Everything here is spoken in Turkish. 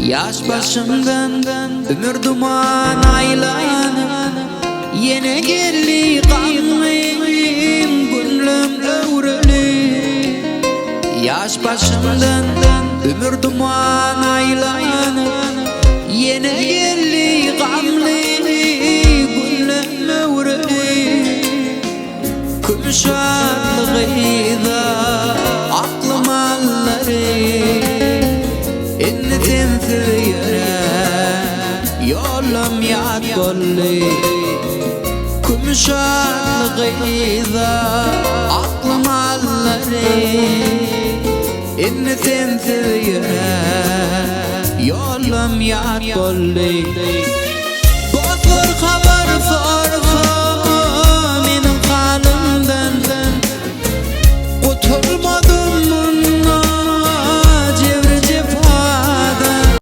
Yaş başımdan ömür duman aylanıp yine geldi kanlıyım gönlüm övreli. Yaş başımdan ömür duman aylanıp yine geldi kanlıyım gönlüm övreli. Kümşanlığıyla aklım alları inni temsil yere yolum yad golli. Kümşanlığıyla aklım alları inni temsil yere yolum yad golli. Bozlar haber